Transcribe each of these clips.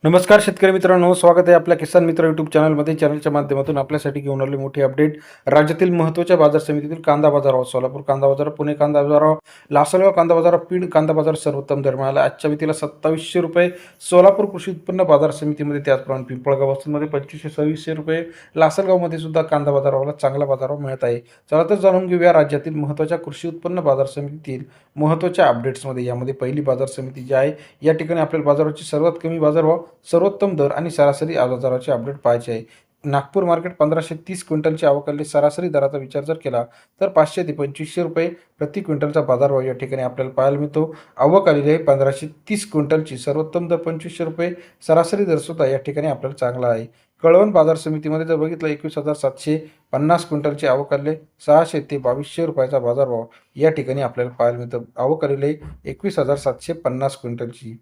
नमस्कार शेतकरी मित्रांनो, स्वागत आहे आपल्या किसान मित्र यूट्यूब चॅनलमध्ये. चॅनलच्या माध्यमातून आपल्यासाठी घेऊन आलेली मोठी अपडेट. राज्यातील महत्त्वाच्या बाजार समितीतील कांदा बाजारावर, सोलापूर कांदा बाजार, पुणे कांदा बाजारावर, लासलगाव कांदा बाजार, बीड कांदा बाजार सर्वोत्तम दर मिळाला. आजच्या मितीला ₹2700. सोलापूर कृषी उत्पन्न बाजार समितीमध्ये, त्याचप्रमाणे पिंपळगाव वस्तूंमध्ये ₹2500-2600. लासलगावमध्ये सुद्धा कांदा बाजाराला चांगला बाजारावर मिळत आहे. चला तर जाणून घेऊया राज्यातील महत्त्वाच्या कृषी उत्पन्न बाजार समितीतील महत्त्वाच्या अपडेट्समध्ये. यामध्ये पहिली बाजार समिती जी आहे, या ठिकाणी आपल्याला बाजाराची सर्वात कमी बाजारभाव, सर्वोत्तम दर आणि सरासरी बाजाराचे अपडेट पाहायचे आहे. नागपूर मार्केट 1530 क्विंटलची आवक आलेली सरासरी दराचा विचार जर केला तर ₹500 ते ₹2500 प्रति क्विंटलचा बाजारभाव या ठिकाणी आपल्याला पाहायला मिळतो. आवक आलेली आहे 1530 क्विंटलची, सर्वोत्तम दर ₹2500, सरासरी दर सुद्धा या ठिकाणी आपल्याला चांगला आहे. कळवण बाजार समितीमध्ये जर बघितलं 21,750 क्विंटलची आवक आलेली, ₹600 ते ₹2200 बाजारभाव या ठिकाणी आपल्याला पाहायला मिळतं. आवक आलेली आहे 21,750 क्विंटलची.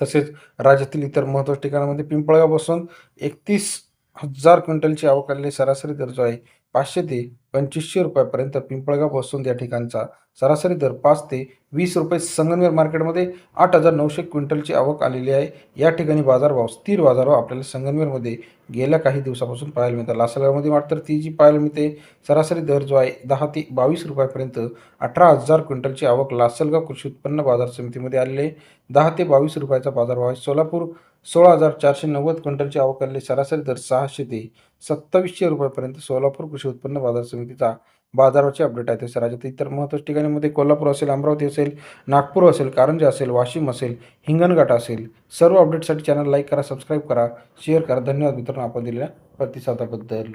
तसेच राज्यातील इतर महत्त्वाच्या ठिकाणामध्ये पिंपळगावपासून 31,000 क्विंटलची आवक आलेली, सरासरी दर जो आहे ₹500 ते ₹2500 पर्यंत पिंपळगाव बसून या ठिकाणचा सरासरी दर ₹5 ते ₹20. संगमनेर मार्केटमध्ये 8,900 क्विंटलची आवक आलेली आहे. या ठिकाणी बाजारभाव, स्थिर बाजारभाव आपल्याला संगमनेरमध्ये गेल्या काही दिवसापासून पाहायला मिळतात. लासलगावमध्ये मात्र ती जी पाहायला मिळते, सरासरी दर जो आहे ₹10 ते ₹22 पर्यंत 18,000 क्विंटलची आवक लासलगाव कृषी उत्पन्न बाजार समितीमध्ये आलेली आहे. ₹10 ते ₹22 बाजारभाव आहे. सोलापूर 16,490 क्विंटलची आवक आलेली, सरासरी दर ₹600 ते ₹2700 पर्यंत सोलापूर कृषी उत्पन्न बाजार समितीचा बाजाराचे अपडेट आहे. तसं राज्यातील इतर महत्त्वाच्या ठिकाणांमध्ये कोल्हापूर असेल, अमरावती असेल, नागपूर असेल, कारंजा असेल, वाशिम असेल, हिंगणघाट असेल. सर्व अपडेटसाठी चॅनल लाईक करा, सबस्क्राईब करा, शेअर करा. धन्यवाद मित्रांनो, आपण दिलेल्या प्रतिसादाबद्दल.